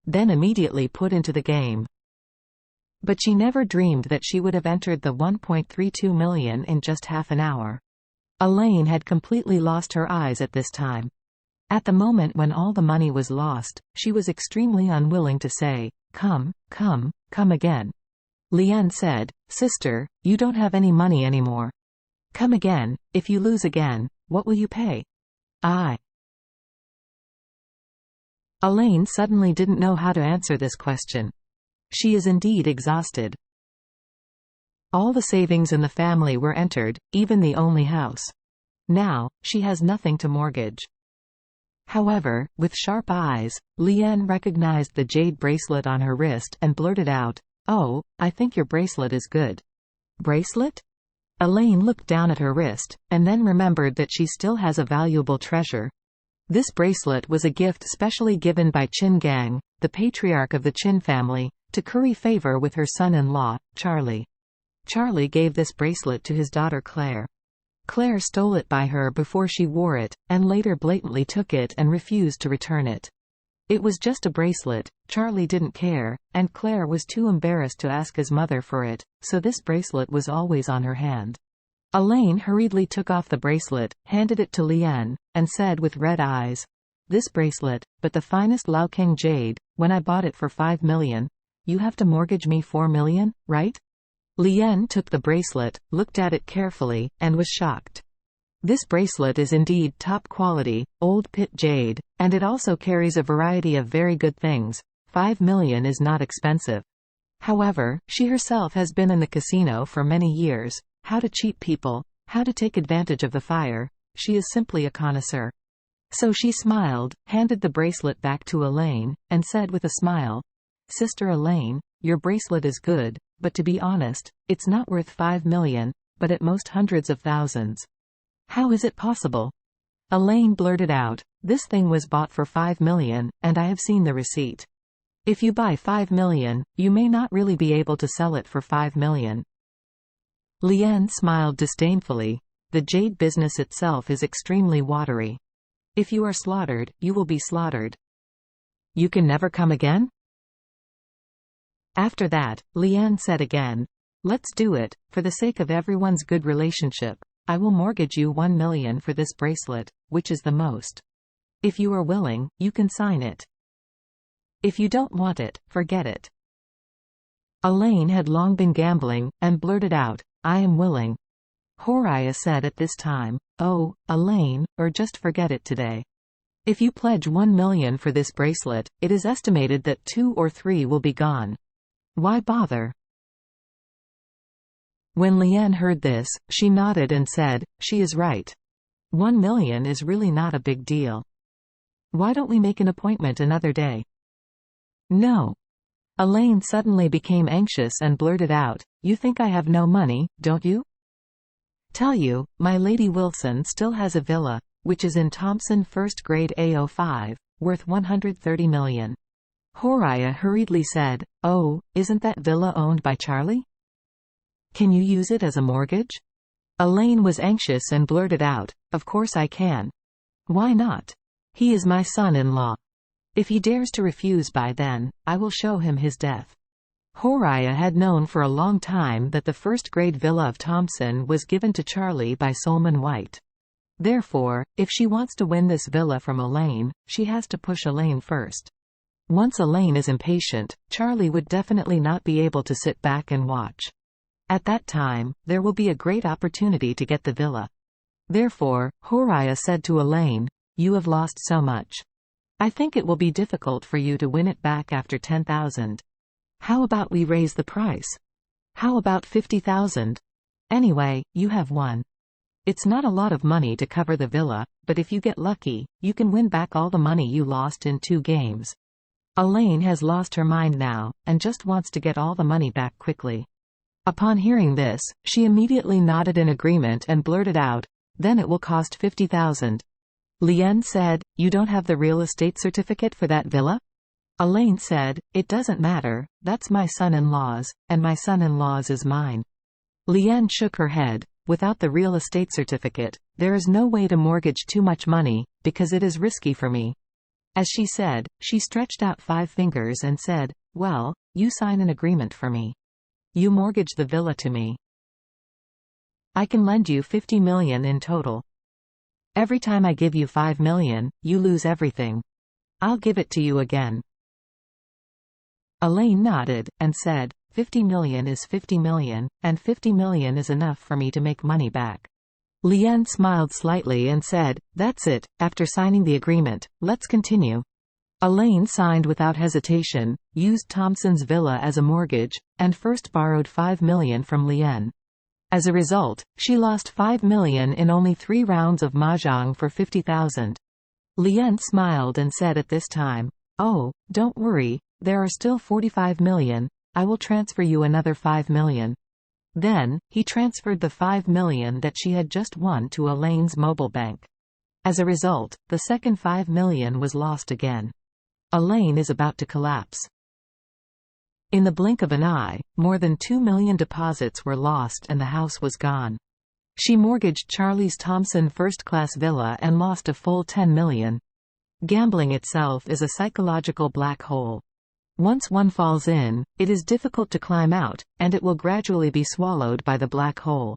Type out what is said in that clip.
then immediately put into the game. But she never dreamed that she would have entered the 1.32 million in just half an hour. Elaine had completely lost her eyes at this time. At the moment when all the money was lost, she was extremely unwilling to say, "Come, come, come again." Lien said, "Sister, you don't have any money anymore. Come again. If you lose again, what will you pay?" Elaine suddenly didn't know how to answer this question. She is indeed exhausted. All the savings in the family were entered, even the only house. Now, she has nothing to mortgage. However, with sharp eyes, Lien recognized the jade bracelet on her wrist and blurted out, "Oh, I think your bracelet is good." "Bracelet?" Elaine looked down at her wrist, and then remembered that she still has a valuable treasure. This bracelet was a gift specially given by Qin Gang, the patriarch of the Qin family, to curry favor with her son-in-law, Charlie. Charlie gave this bracelet to his daughter Claire. Claire stole it by her before she wore it, and later blatantly took it and refused to return it. It was just a bracelet, Charlie didn't care, and Claire was too embarrassed to ask his mother for it, so this bracelet was always on her hand. Elaine hurriedly took off the bracelet, handed it to Lien, and said with red eyes, "This bracelet, but the finest Laoking jade, when I bought it for 5 million, you have to mortgage me 4 million, right?" Lien took the bracelet, looked at it carefully, and was shocked. This bracelet is indeed top quality, old pit jade, and it also carries a variety of very good things. 5 million is not expensive. However, she herself has been in the casino for many years. How to cheat people, how to take advantage of the fire, she is simply a connoisseur. So she smiled, handed the bracelet back to Elaine, and said with a smile, "Sister Elaine, your bracelet is good, but to be honest, it's not worth 5 million, but at most hundreds of thousands." "How is it possible?" Elaine blurted out, "This thing was bought for 5 million, and I have seen the receipt. If you buy 5 million, you may not really be able to sell it for 5 million. Lien smiled disdainfully. The jade business itself is extremely watery. If you are slaughtered, you will be slaughtered. You can never come again? After that, Lien said again, "Let's do it, for the sake of everyone's good relationship. I will mortgage you 1 million for this bracelet, which is the most. If you are willing, you can sign it. If you don't want it, forget it." Elaine had long been gambling, and blurted out, "I am willing." Horaya said at this time, "Oh, Elaine, or just forget it today. If you pledge 1 million for this bracelet, it is estimated that 2 or 3 will be gone. Why bother?" When Lien heard this, she nodded and said, "She is right. 1 million is really not a big deal. Why don't we make an appointment another day?" "No." Elaine suddenly became anxious and blurted out, "You think I have no money, don't you? Tell you, my Lady Wilson still has a villa, which is in Thompson First Grade A05, worth 130 million. Horaya hurriedly said, "Oh, isn't that villa owned by Charlie? Can you use it as a mortgage?" Elaine was anxious and blurted out, "Of course I can. Why not? He is my son-in-law. If he dares to refuse by then, I will show him his death." Horaya had known for a long time that the first-grade villa of Thompson was given to Charlie by Solomon White. Therefore, if she wants to win this villa from Elaine, she has to push Elaine first. Once Elaine is impatient, Charlie would definitely not be able to sit back and watch. At that time, there will be a great opportunity to get the villa. Therefore, Horaya said to Elaine, "You have lost so much. I think it will be difficult for you to win it back after 10,000. How about we raise the price? How about 50,000? Anyway, you have won. It's not a lot of money to cover the villa, but if you get lucky, you can win back all the money you lost in 2 games." Elaine has lost her mind now, and just wants to get all the money back quickly. Upon hearing this, she immediately nodded in agreement and blurted out, "Then it will cost 50,000. Lien said, "You don't have the real estate certificate for that villa?" Elaine said, "It doesn't matter, that's my son-in-law's, and my son-in-law's is mine." Lien shook her head. "Without the real estate certificate, there is no way to mortgage too much money, because it is risky for me. As she said, she stretched out 5 fingers and said, "Well, you sign an agreement for me. You mortgage the villa to me. I can lend you 50 million in total. Every time I give you 5 million, you lose everything. I'll give it to you again." Elaine nodded, and said, 50 million is 50 million, and 50 million is enough for me to make money back. Lien smiled slightly and said, "That's it, after signing the agreement, let's continue." Elaine signed without hesitation, used Thompson's villa as a mortgage, and first borrowed 5 million from Lien. As a result, she lost 5 million in only 3 rounds of mahjong for 50,000. Lien smiled and said at this time, "Oh, don't worry, there are still 45 million, I will transfer you another 5 million. Then, he transferred the 5 million that she had just won to Elaine's mobile bank. As a result, the second 5 million was lost again. Elaine is about to collapse. In the blink of an eye, more than 2 million deposits were lost and the house was gone. She mortgaged Charles Thompson first-class villa and lost a full 10 million. Gambling itself is a psychological black hole. Once one falls in, it is difficult to climb out, and it will gradually be swallowed by the black hole.